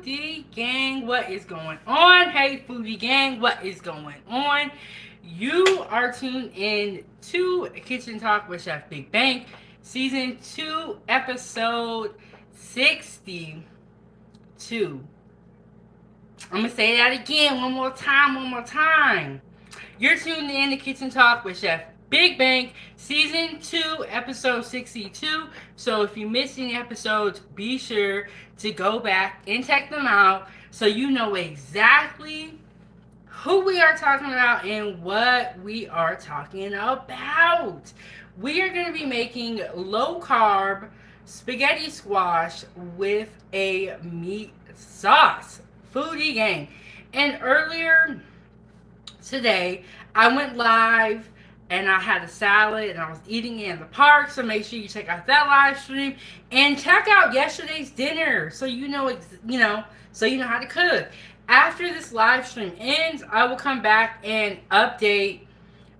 Foodie gang, what is going on? Hey Foodie gang, what is going on? You are tuned in to Kitchen Talk with Chef Big Bang, Season 2, Episode 62. I'm going to say that again one more time. You're tuned in to Kitchen Talk with Chef Big Bang, Season 2, Episode 62. So if you missed any episodes, be sure to go back and check them out so you know exactly who we are talking about and what we are talking about. We are going to be making low-carb spaghetti squash with a meat sauce. Foodie gang. And earlier today, I went live and I had a salad and I was eating it in the park. So make sure you check out that live stream and check out yesterday's dinner so you know how to cook. After this live stream ends, I will come back and update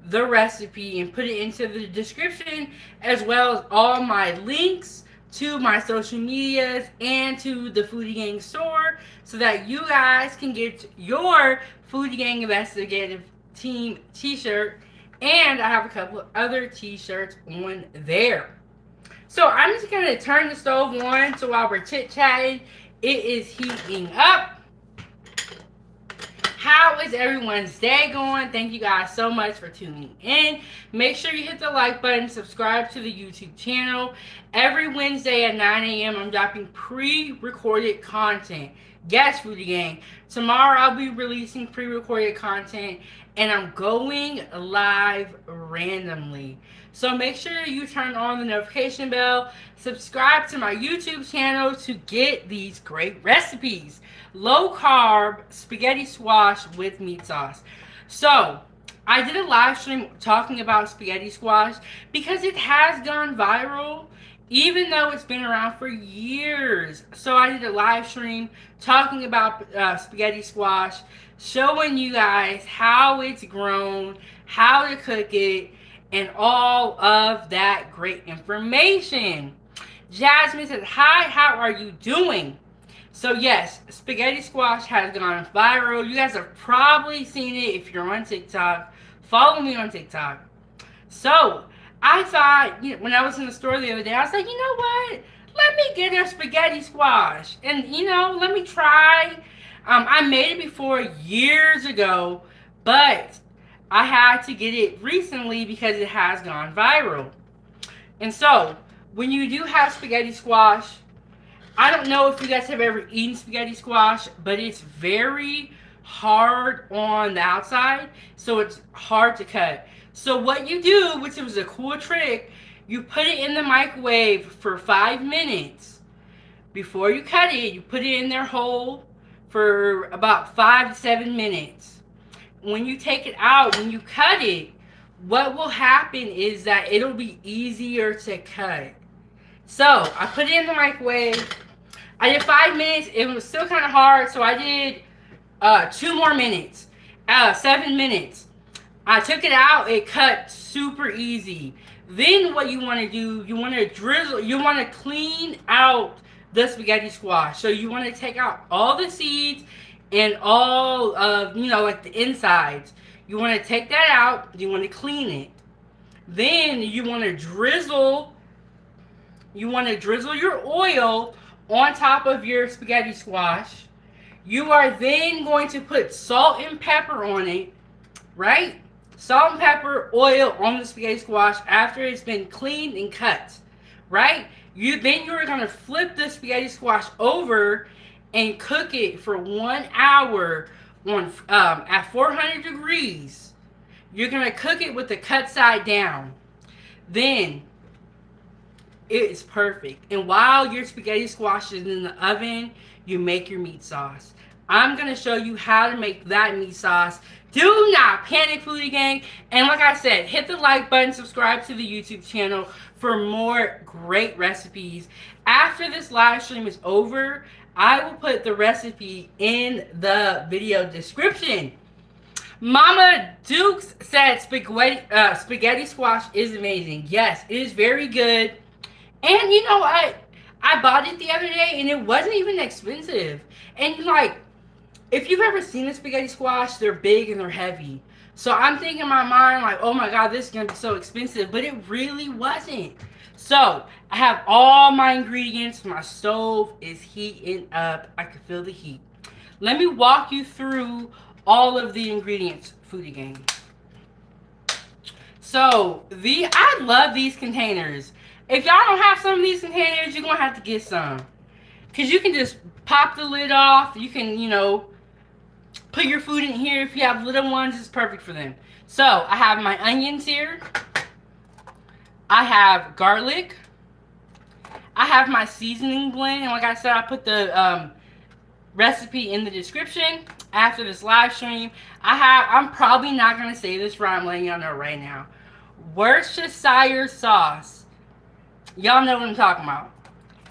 the recipe and put it into the description, as well as all my links to my social medias and to the Foodie Gang store, so that you guys can get your Foodie Gang Investigative Team t-shirt. And I have a couple of other t-shirts on there. So I'm just going to turn the stove on. So while we're chit-chatting, it is heating up. How is everyone's day going? Thank you guys so much for tuning in. Make sure you hit the like button, subscribe to the YouTube channel. Every Wednesday at 9 a.m. I'm dropping pre-recorded content. Yes, Foodie Gang. Tomorrow I'll be releasing pre-recorded content and I'm going live randomly. So make sure you turn on the notification bell, subscribe to my YouTube channel to get these great recipes. Low carb spaghetti squash with meat sauce. So I did a live stream talking about spaghetti squash because it has gone viral, even though it's been around for years. So I did a live stream talking about spaghetti squash, showing you guys how it's grown, how to cook it, and all of that great information. Jasmine says, hi, how are you doing? So yes, spaghetti squash has gone viral. You guys have probably seen it if you're on TikTok. Follow me on TikTok. So I thought, when I was in the store the other day, I was like, you know what? Let me get a spaghetti squash. And, let me try. I made it before years ago, but I had to get it recently because it has gone viral. And so, when you do have spaghetti squash, I don't know if you guys have ever eaten spaghetti squash, but it's very hard on the outside, so it's hard to cut. So what you do, which was a cool trick, you put it in the microwave for 5 minutes. Before you cut it, you put it in there whole for about 5 to 7 minutes. When you take it out, when you cut it, what will happen is that it'll be easier to cut. So I put it in the microwave. I did 5 minutes. It was still kind of hard, so I did 2 more minutes. 7 minutes. I took it out. It cut super easy. Then what you want to do, you want to drizzle. You want to clean out the spaghetti squash. So you want to take out all the seeds and all of, like the insides. You want to take that out. You want to clean it. Then you want to drizzle. You want to drizzle your oil on top of your spaghetti squash. You are then going to put salt and pepper on it, right? Salt and pepper, oil on the spaghetti squash after it's been cleaned and cut, right? You're going to flip the spaghetti squash over and cook it for 1 hour on at 400 degrees. You're going to cook it with the cut side down. Then it's perfect. And while your spaghetti squash is in the oven, you make your meat sauce. I'm going to show you how to make that meat sauce. Do not panic, Foodie Gang. And like I said, hit the like button, subscribe to the YouTube channel for more great recipes. After this live stream is over, I will put the recipe in the video description. Mama Dukes said spaghetti squash is amazing. Yes, it is very good. And you know what? I bought it the other day and it wasn't even expensive. And like, if you've ever seen a spaghetti squash, they're big and they're heavy. So I'm thinking in my mind like, oh my god, this is gonna be so expensive, but it really wasn't. So I have all my ingredients. My stove is heating up. I can feel the heat. Let me walk you through all of the ingredients, Foodie Gang. So I love these containers. If y'all don't have some of these containers, you're gonna have to get some. Cause you can just pop the lid off. You can, you know, put your food in here. If you have little ones, it's perfect for them. So I have my onions here. I have garlic. I have my seasoning blend. And like I said, I put the recipe in the description after this live stream. I'm probably not going to say this right. I'm letting y'all know right now. Worcestershire sauce. Y'all know what I'm talking about.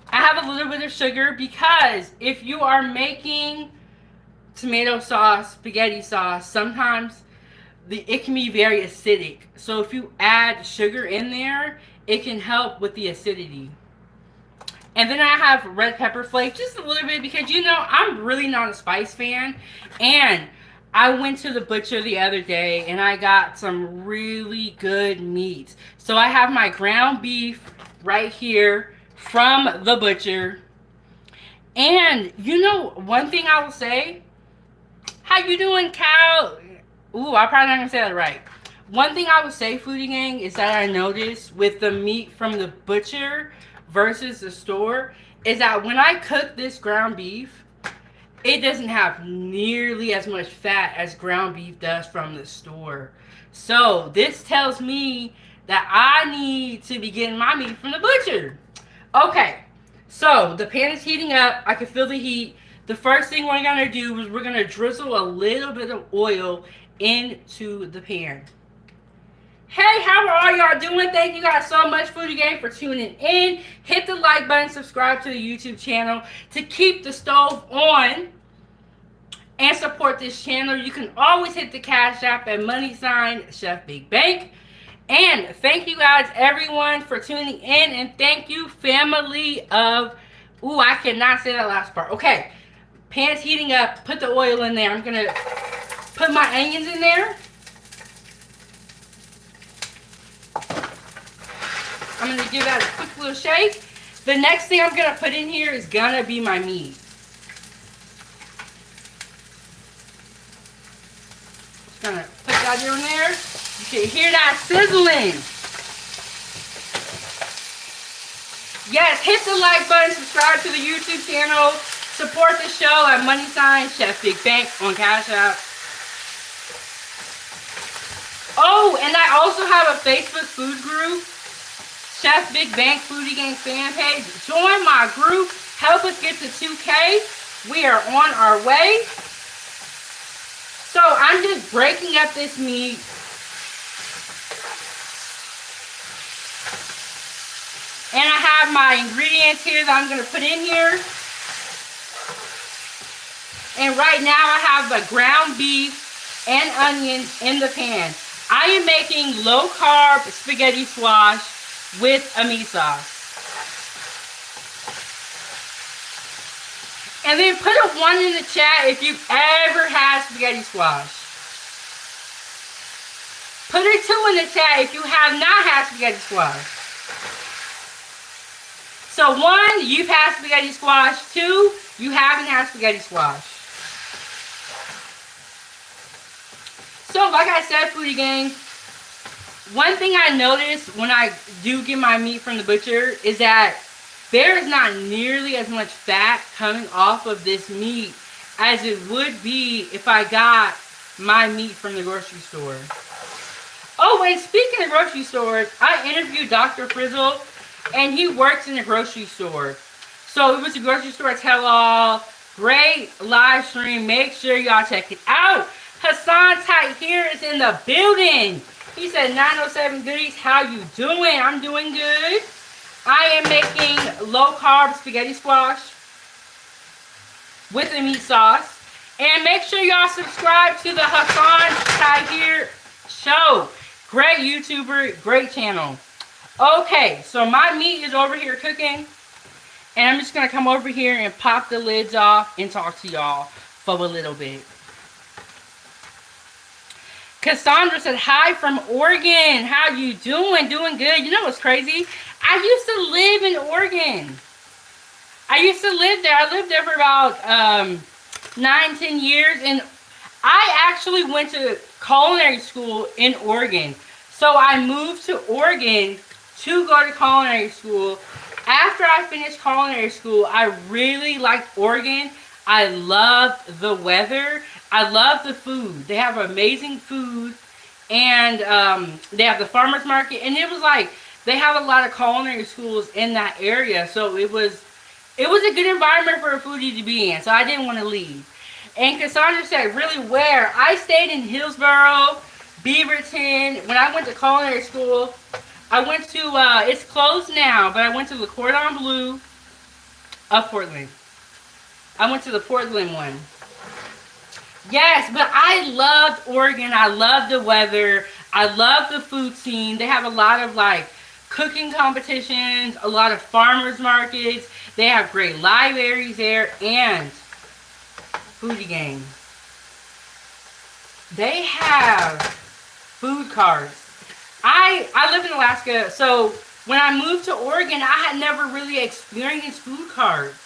I have a little bit of sugar because if you are making tomato sauce, spaghetti sauce, sometimes it can be very acidic. So if you add sugar in there, it can help with the acidity. And then I have red pepper flakes, just a little bit, because you know I'm really not a spice fan. And I went to the butcher the other day and I got some really good meat. So I have my ground beef right here from the butcher. And you know, one thing I will say, how you doing, Cal? Ooh, I'm probably not gonna say that right. One thing I would say, Foodie Gang, is that I noticed with the meat from the butcher versus the store is that when I cook this ground beef, it doesn't have nearly as much fat as ground beef does from the store. So this tells me that I need to be getting my meat from the butcher. Okay, so the pan is heating up. I can feel the heat. The first thing we're gonna do is we're gonna drizzle a little bit of oil into the pan. Hey, how are y'all doing? Thank you guys so much, Foodie Gang, for tuning in. Hit the like button, subscribe to the YouTube channel to keep the stove on and support this channel. You can always hit the Cash App at $Chef Big Bank. And thank you guys, everyone, for tuning in. And thank you, family of... Ooh, I cannot say that last part. Okay, pan's heating up. Put the oil in there. I'm going to put my onions in there. I'm going to give that a quick little shake. The next thing I'm going to put in here is going to be my meat. Just going to put that in there. You can hear that sizzling. Yes, hit the like button, subscribe to the YouTube channel, support the show at Chef Big Bank on Cash App. Oh, and I also have a Facebook food group, Chef Big Bank Foodie Gang fan page. Join my group. Help us get to 2K. We are on our way. So I'm just breaking up this meat. And I have my ingredients here that I'm going to put in here. And right now I have the ground beef and onions in the pan. I am making low carb spaghetti squash with a meat sauce. And then put a 1 in the chat if you've ever had spaghetti squash. Put a 2 in the chat if you have not had spaghetti squash. So 1, you've had spaghetti squash. 2, you haven't had spaghetti squash. So like I said, Foodie Gang, one thing I noticed when I do get my meat from the butcher is that there is not nearly as much fat coming off of this meat as it would be if I got my meat from the grocery store. Oh, and speaking of grocery stores, I interviewed Dr. Frizzle, and he works in a grocery store. So it was a grocery store tell-all. Great live stream. Make sure y'all check it out. Hassan Tight here is in the building. He said, 907 goodies, how you doing? I'm doing good. I am making low-carb spaghetti squash with a meat sauce. And make sure y'all subscribe to the Hassan Tight show. Great YouTuber, great channel. Okay, so my meat is over here cooking. And I'm just going to come over here and pop the lids off and talk to y'all for a little bit. Cassandra said, hi from Oregon. How you doing? Doing good. You know what's crazy? I used to live in Oregon. I used to live there. I lived there for about 9-10 years. And I actually went to culinary school in Oregon. So I moved to Oregon to go to culinary school. After I finished culinary school, I really liked Oregon. I loved the weather. I love the food. They have amazing food, and they have the farmers market, and it was like they have a lot of culinary schools in that area, so it was a good environment for a foodie to be in. So I didn't want to leave. And Cassandra said, really, where? I stayed in Hillsborough, Beaverton. When I went to culinary school, I went to it's closed now, but I went to the Cordon Bleu of Portland. I went to the Portland one. Yes, but I loved Oregon. I loved the weather. I love the food scene. They have a lot of like cooking competitions, a lot of farmers markets. They have great libraries there and foodie gang. They have food carts. I live in Alaska, so when I moved to Oregon, I had never really experienced food carts.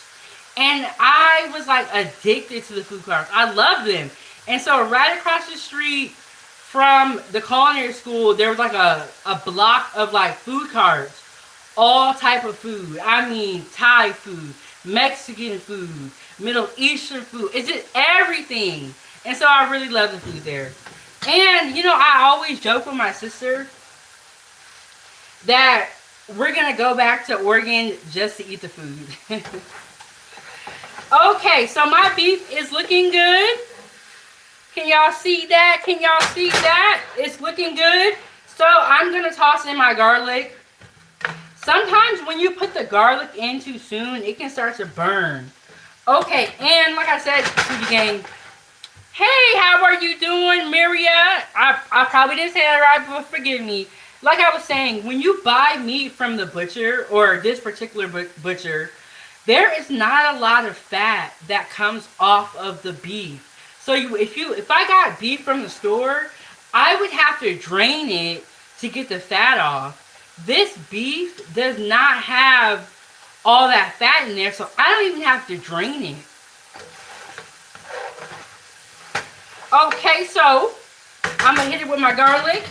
And I was like addicted to the food carts. I love them. And so right across the street from the culinary school, there was like a block of like food carts. All type of food. I mean Thai food, Mexican food, Middle Eastern food. It's just everything. And so I really love the food there. And you know, I always joke with my sister that we're going to go back to Oregon just to eat the food. Okay, so my beef is looking good. Can y'all see that? Can y'all see that? It's looking good. So I'm going to toss in my garlic. Sometimes when you put the garlic in too soon, it can start to burn. Okay, and like I said, foodie gang, hey, how are you doing, Maria? I probably didn't say that right, but forgive me. Like I was saying, when you buy meat from the butcher, or this particular butcher, there is not a lot of fat that comes off of the beef. So if I got beef from the store, I would have to drain it to get the fat off. This beef does not have all that fat in there, so I don't even have to drain it. Okay, so I'm going to hit it with my garlic.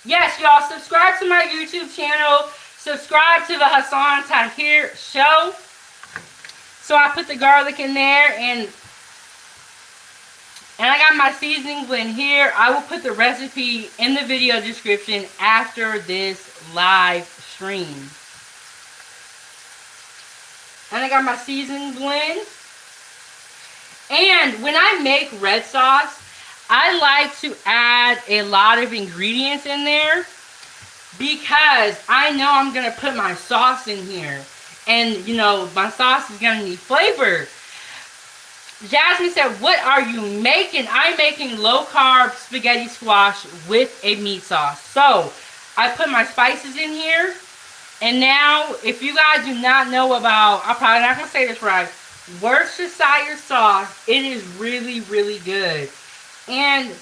Yes, y'all, subscribe to my YouTube channel. Subscribe to the Hassan Tahir Show. So I put the garlic in there, and I got my seasoning blend here. I will put the recipe in the video description after this live stream. And I got my seasoning blend. And when I make red sauce, I like to add a lot of ingredients in there because I know I'm going to put my sauce in here. And, you know, my sauce is going to need flavor. Jasmine said, what are you making? I'm making low-carb spaghetti squash with a meat sauce. So, I put my spices in here. And now, if you guys do not know about, I'm probably not going to say this right, Worcestershire sauce, it is really, really good. And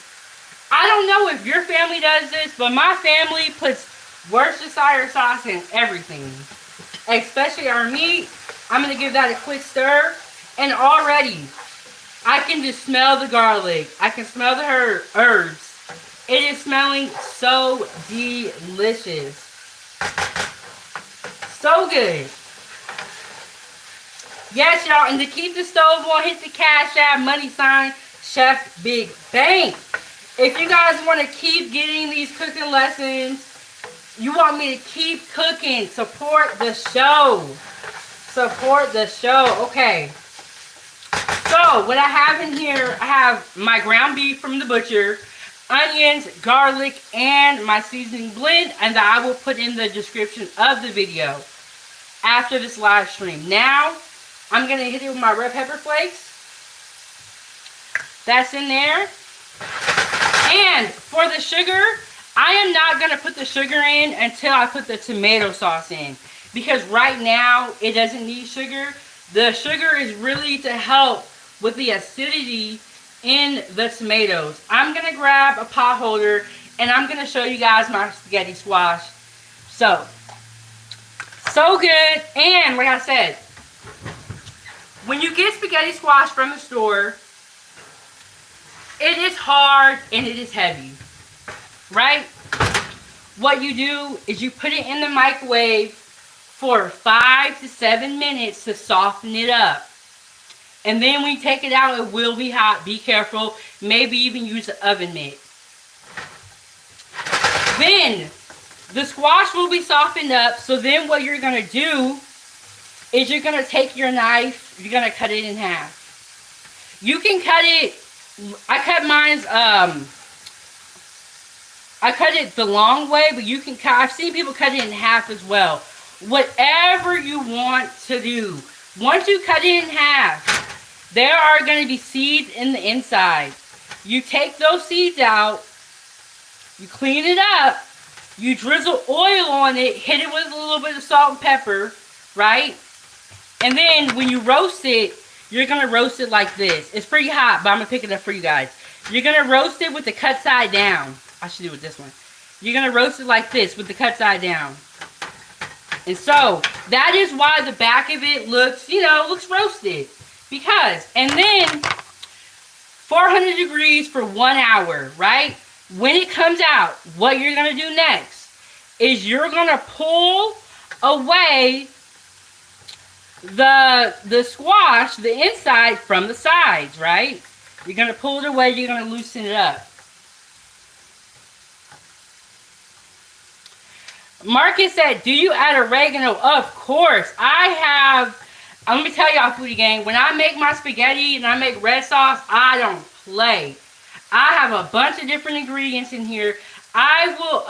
I don't know if your family does this, but my family puts Worcestershire sauce in everything. Especially our meat. I'm going to give that a quick stir. And already, I can just smell the garlic. I can smell the herbs. It is smelling so delicious. So good. Yes, y'all. And to keep the stove on, hit the Cash App money sign Chef Big Bang. If you guys want to keep getting these cooking lessons, you want me to keep cooking, support the show. Support the show. Okay. So, what I have in here, I have my ground beef from the butcher, onions, garlic, and my seasoning blend, and that I will put in the description of the video after this live stream. Now, I'm going to hit it with my red pepper flakes. That's in there. And for the sugar, I am not going to put the sugar in until I put the tomato sauce in. because right now it doesn't need sugar. The sugar is really to help with the acidity in the tomatoes. I'm going to grab a pot holder and I'm going to show you guys my spaghetti squash. So good. And like I said, when you get spaghetti squash from the store, it is hard and it is heavy, right? What you do is you put it in the microwave for 5 to 7 minutes to soften it up. And then when you take it out, it will be hot. Be careful. Maybe even use an oven mitt. Then the squash will be softened up. So then what you're going to do is you're going to take your knife. You're going to cut it in half. You can cut it. I cut mine's. I cut it the long way, but you can cut. I've seen people cut it in half as well. Whatever you want to do. Once you cut it in half, there are going to be seeds in the inside. You take those seeds out. You clean it up. You drizzle oil on it. Hit it with a little bit of salt and pepper, right? And then when you roast it, you're going to roast it like this. It's pretty hot, but I'm going to pick it up for you guys. You're going to roast it with the cut side down. I should do it with this one. You're going to roast it like this with the cut side down. And so, that is why the back of it looks, looks roasted. Because, and then, 400 degrees for 1 hour, right? When it comes out, what you're going to do next is you're going to pull away the squash, the inside, from the sides, right? You're going to pull it away, you're going to loosen it up. Marcus said, do you add oregano? Of course. I have, let me tell y'all, foodie gang, when I make my spaghetti and I make red sauce, I don't play. I have a bunch of different ingredients in here. I will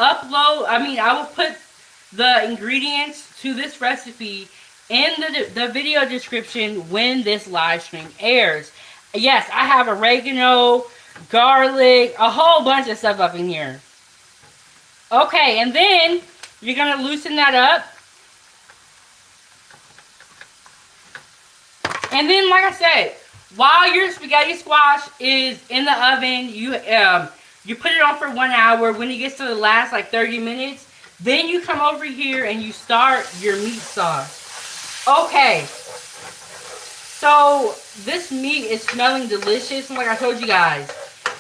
put the ingredients to this recipe in the video description when this live stream airs. Yes, I have oregano, garlic, a whole bunch of stuff up in here. Okay, and then you're going to loosen that up. And then, like I said, while your spaghetti squash is in the oven, you put it on for 1 hour. When it gets to the last, 30 minutes, then you come over here and you start your meat sauce. Okay. So, this meat is smelling delicious. And like I told you guys,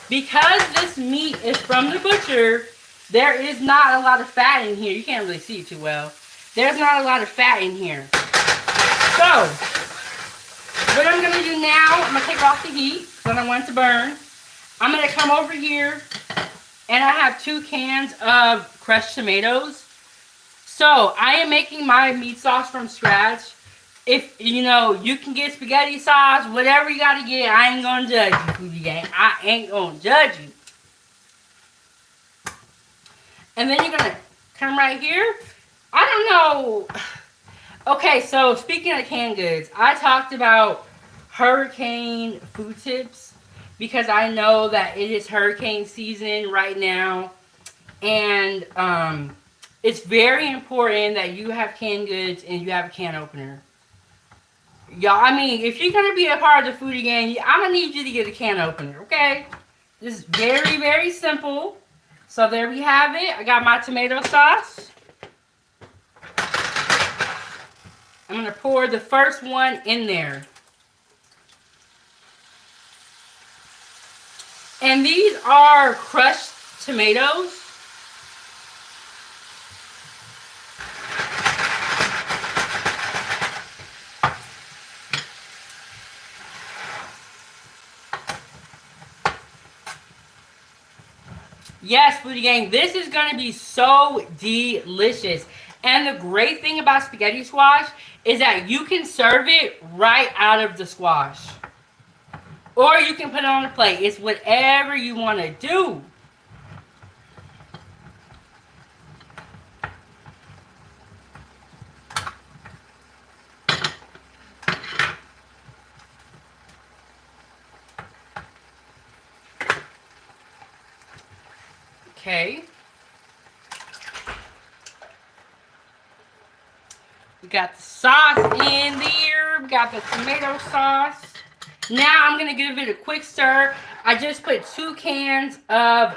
because this meat is from the butcher, there is not a lot of fat in here. You can't really see it too well. There's not a lot of fat in here. So, what I'm going to do now, I'm going to take off the heat because I don't want it to burn. I'm going to come over here and I have 2 cans of crushed tomatoes. So, I am making my meat sauce from scratch. If, you can get spaghetti sauce, whatever you got to get, I ain't going to judge you, foodie gang. I ain't going to judge you. And then you're going to come right here. I don't know. Okay, so speaking of canned goods, I talked about hurricane food tips because I know that it is hurricane season right now. And it's very important that you have canned goods and you have a can opener. Y'all, if you're going to be a part of the foodie gang, I'm going to need you to get a can opener, okay? This is very, very simple. So there we have it. I got my tomato sauce. I'm going to pour the first one in there. And these are crushed tomatoes. Yes, foodie gang, this is going to be so delicious. And the great thing about spaghetti squash is that you can serve it right out of the squash. Or you can put it on a plate. It's whatever you want to do. Okay. got the sauce in there. We got the tomato sauce. Now I'm going to give it a quick stir. I just put 2 cans of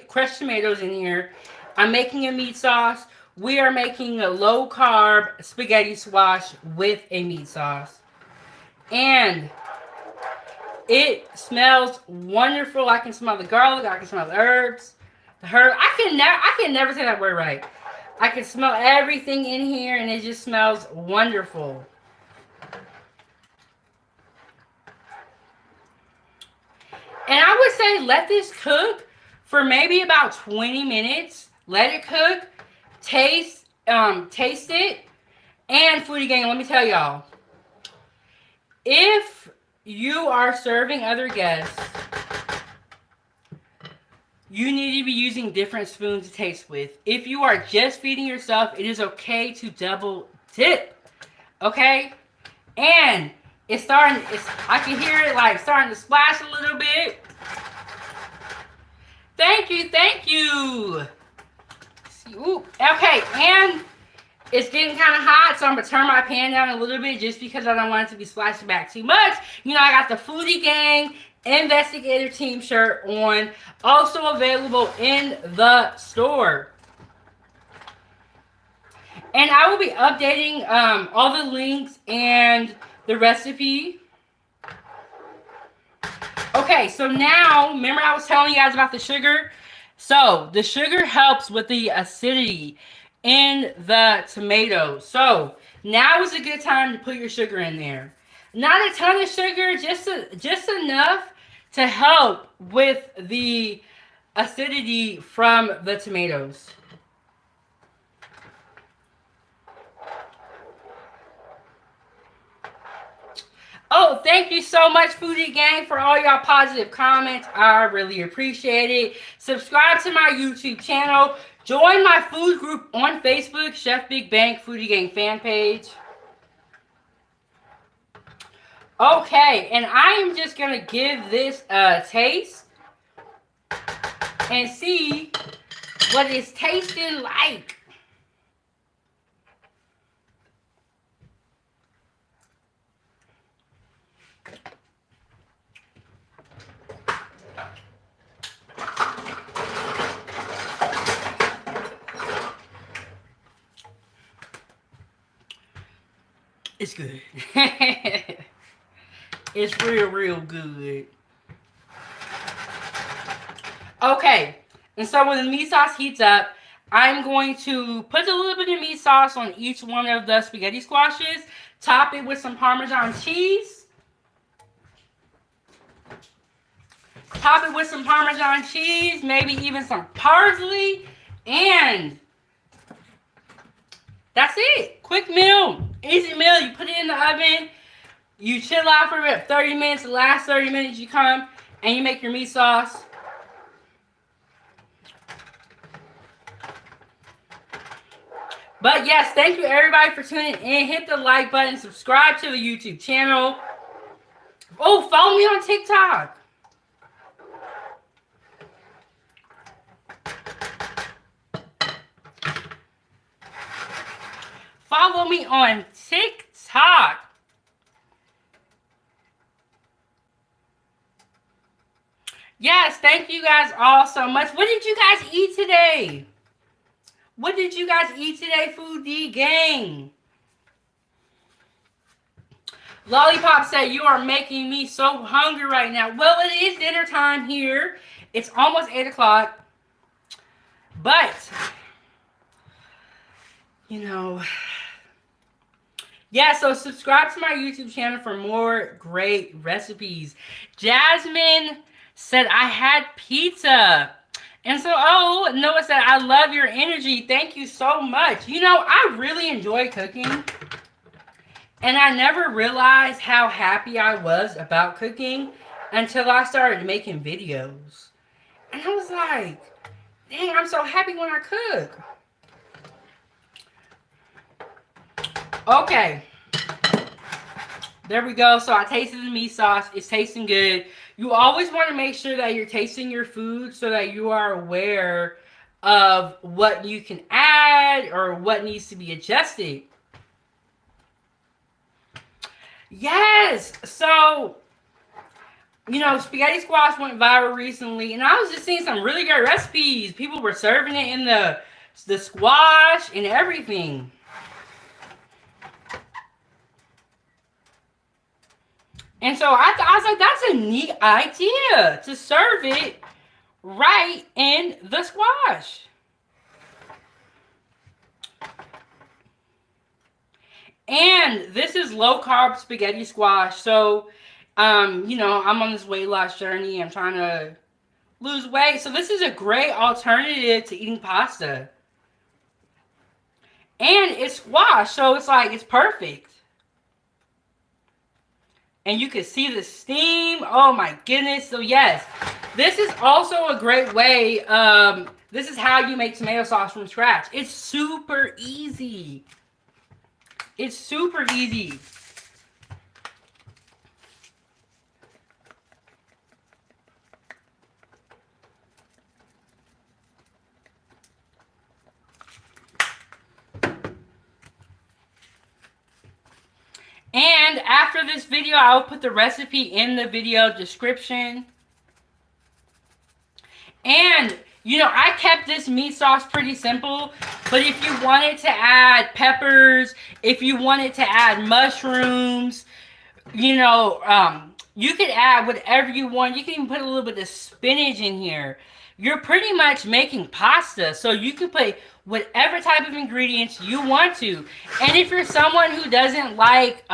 crushed tomatoes in here. I'm making a meat sauce. We are making a low-carb spaghetti squash with a meat sauce. And it smells wonderful. I can smell the garlic. I can smell the herbs. I can never say that word right. I can smell everything in here, and it just smells wonderful. And I would say let this cook for maybe about 20 minutes. Let it cook. Taste it. And Foodie Gang, let me tell y'all. If you are serving other guests, you need to be using different spoons to taste with. If you are just feeding yourself, it is okay to double dip. Okay? And I can hear it like starting to splash a little bit. Thank you. Ooh, okay, and it's getting kind of hot, so I'm going to turn my pan down a little bit just because I don't want it to be splashing back too much. You know, I got the Foodie Gang Investigator Team shirt on, also available in the store. And I will be updating all the links and the recipe. Okay, so now, remember I was telling you guys about the sugar? So, the sugar helps with the acidity in the tomatoes. So, now is a good time to put your sugar in there. Not a ton of sugar, just enough to help with the acidity from the tomatoes. Oh, thank you so much, Foodie Gang, for all y'all positive comments. I really appreciate it. Subscribe to my YouTube channel. Join my food group on Facebook, Chef Big Bank Foodie Gang fan page. Okay, and I am just going to give this a taste and see what it's tasting like. It's good. It's real good. Okay, and so when the meat sauce heats up, I'm going to put a little bit of meat sauce on each one of the spaghetti squashes. Top it with some Parmesan cheese. Top it with some Parmesan cheese, maybe even some parsley, and that's it. Quick meal, easy meal. You put it in the oven, you chill out for about 30 minutes. The last 30 minutes you come and you make your meat sauce. But yes, thank you everybody for tuning in. Hit the like button, subscribe to the YouTube channel. Oh, follow me on TikTok. Follow me on TikTok. Yes, thank you guys all so much. What did you guys eat today? What did you guys eat today, Foodie Gang? Lollipop said, you are making me so hungry right now. Well, it is dinner time here. It's almost 8 o'clock. But, you know, yeah, so subscribe to my YouTube channel for more great recipes. Jasmine said, I had pizza. And so, oh, Noah said, I love your energy. Thank you so much. You know, I really enjoy cooking. And I never realized how happy I was about cooking until I started making videos. And I was like, dang, I'm so happy when I cook. Okay. There we go. So I tasted the meat sauce. It's tasting good. You always want to make sure that you're tasting your food so that you are aware of what you can add or what needs to be adjusted. Yes. So, you know, spaghetti squash went viral recently, and I was just seeing some really good recipes. People were serving it in the squash and everything. And so I was like, that's a neat idea to serve it right in the squash. And this is low carb spaghetti squash. So, you know, I'm on this weight loss journey. I'm trying to lose weight. So this is a great alternative to eating pasta. And it's squash, so it's like, it's perfect. And you can see the steam. Oh my goodness. So yes, this is also a great way. This is how you make tomato sauce from scratch. It's super easy. It's super easy. And after this video, I will put the recipe in the video description. And, you know, I kept this meat sauce pretty simple. But if you wanted to add peppers, if you wanted to add mushrooms, you know, you could add whatever you want. You can even put a little bit of spinach in here. You're pretty much making pasta, so you can put whatever type of ingredients you want to. And if you're someone who doesn't like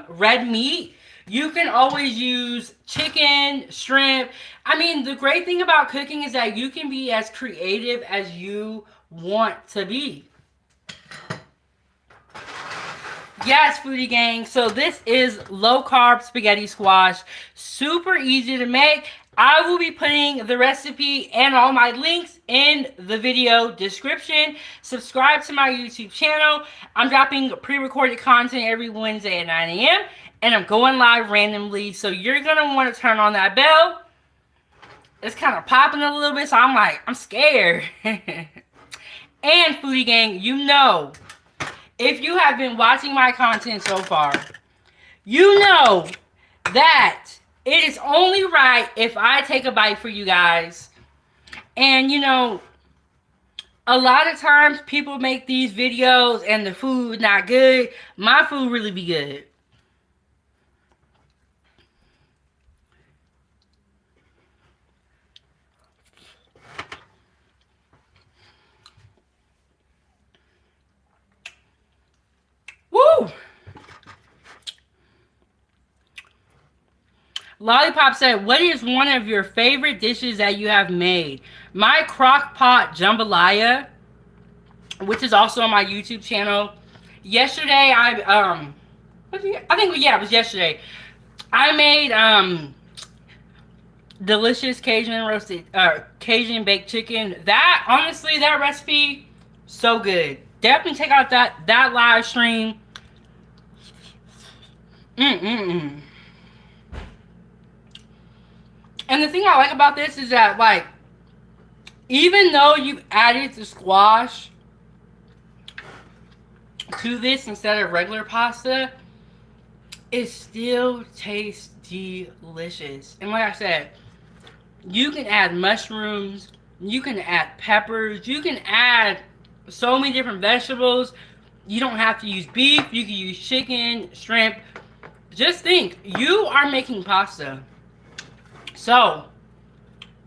red meat, you can always use chicken, shrimp. I mean, the great thing about cooking is that you can be as creative as you want to be. Yes, foodie gang. So this is low carb spaghetti squash. Super easy to make. I will be putting the recipe and all my links in the video description. Subscribe to my YouTube channel. I'm dropping pre-recorded content every Wednesday at 9 a.m. And I'm going live randomly. So you're going to want to turn on that bell. It's kind of popping a little bit. So I'm like, I'm scared. And foodie gang, you know, if you have been watching my content so far, you know that it is only right if I take a bite for you guys. And, you know, a lot of times people make these videos and the food not good. My food really be good. Woo! Lollipop said, what is one of your favorite dishes that you have made? My crock pot jambalaya, which is also on my YouTube channel. Yesterday, it was yesterday. I made delicious Cajun baked chicken. That, honestly, that recipe, so good. Definitely check out that live stream. And the thing I like about this is that, like, even though you added the squash to this instead of regular pasta, it still tastes delicious. And like I said, you can add mushrooms, you can add peppers, you can add so many different vegetables. You don't have to use beef, you can use chicken, shrimp. Just think, you are making pasta. So,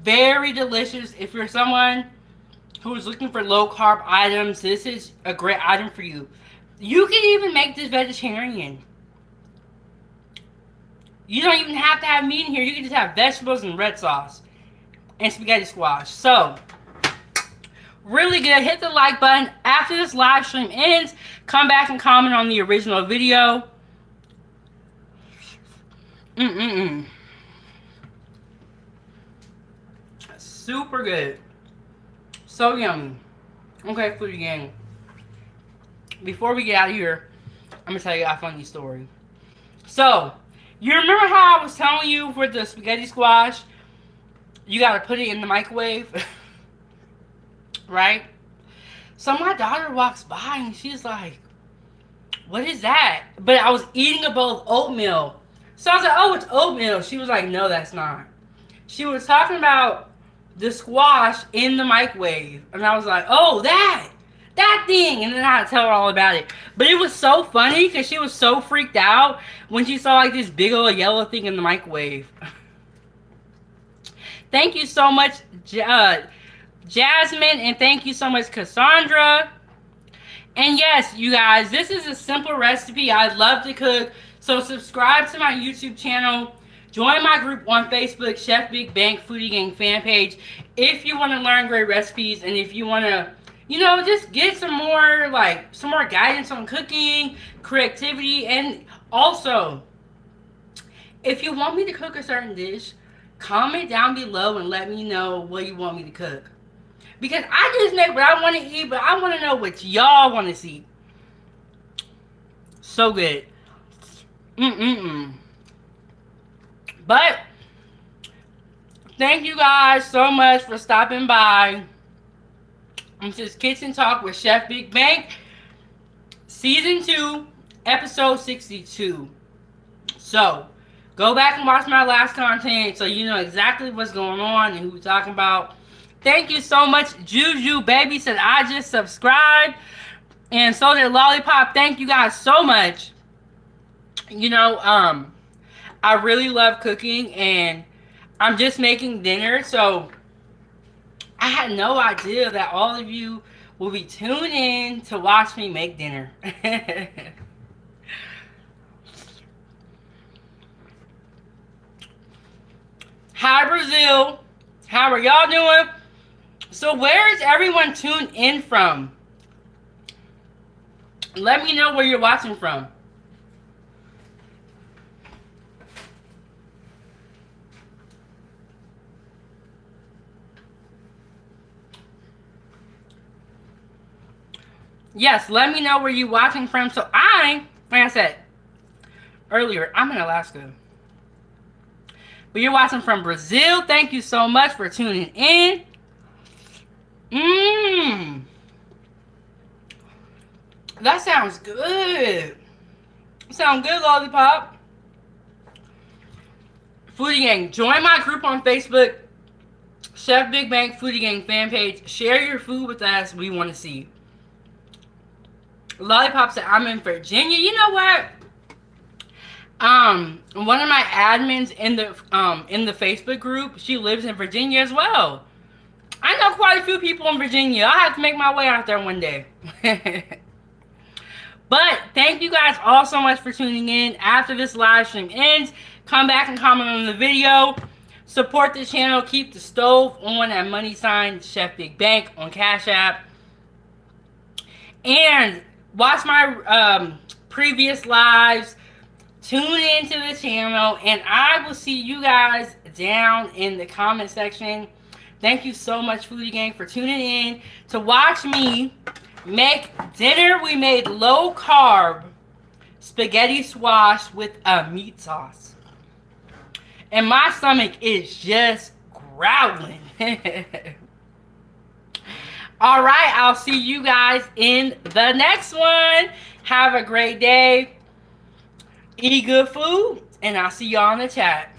very delicious. If you're someone who's looking for low carb items, this is a great item for you. You can even make this vegetarian. You don't even have to have meat in here. You can just have vegetables and red sauce and spaghetti squash. So, really good. Hit the like button. After this live stream ends, come back and comment on the original video. Super good. So yummy. Okay, foodie gang. Before we get out of here, I'm going to tell you a funny story. So, you remember how I was telling you for the spaghetti squash, you got to put it in the microwave? Right? So my daughter walks by and she's like, what is that? But I was eating a bowl of oatmeal. So I was like, oh, it's oatmeal. She was like, no, that's not. She was talking about the squash in the microwave. And I was like, oh, that thing. And then I had to tell her all about it. But it was so funny because she was so freaked out when she saw like this big old yellow thing in the microwave. Thank you so much, Jasmine. And thank you so much, Cassandra. And yes, you guys, this is a simple recipe. I love to cook. So subscribe to my YouTube channel. Join my group on Facebook, Chef Big Bank Foodie Gang fan page. If you want to learn great recipes and if you want to, you know, just get some more guidance on cooking, creativity, and also, if you want me to cook a certain dish, comment down below and let me know what you want me to cook. Because I just make what I want to eat, but I want to know what y'all want to see. So good. But thank you guys so much for stopping by. This is Kitchen Talk with Chef Big Bank, Season 2, Episode 62. So, go back and watch my last content so you know exactly what's going on and who we're talking about. Thank you so much. Juju Baby said I just subscribed. And so did Lollipop. Thank you guys so much. You know, I really love cooking and I'm just making dinner. So I had no idea that all of you will be tuning in to watch me make dinner. Hi, Brazil. How are y'all doing? So where is everyone tuned in from? Let me know where you're watching from. Yes, let me know where you're watching from. So like I said earlier, I'm in Alaska. But you're watching from Brazil. Thank you so much for tuning in. That sounds good. Sound good, Lollipop. Foodie Gang, join my group on Facebook, Chef Big Bank Foodie Gang fan page. Share your food with us. We want to see. Lollipop said, I'm in Virginia. You know what? One of my admins in the Facebook group, she lives in Virginia as well. I know quite a few people in Virginia. I'll have to make my way out there one day. But thank you guys all so much for tuning in. After this live stream ends, come back and comment on the video. Support the channel. Keep the stove on at @ Chef Big Bank on Cash App. And watch my previous lives. Tune into the channel. And I will see you guys down in the comment section. Thank you so much, Foodie Gang, for tuning in to watch me make dinner. We made low-carb spaghetti squash with a meat sauce. And my stomach is just growling. All right, I'll see you guys in the next one. Have a great day. Eat good food, and I'll see y'all in the chat.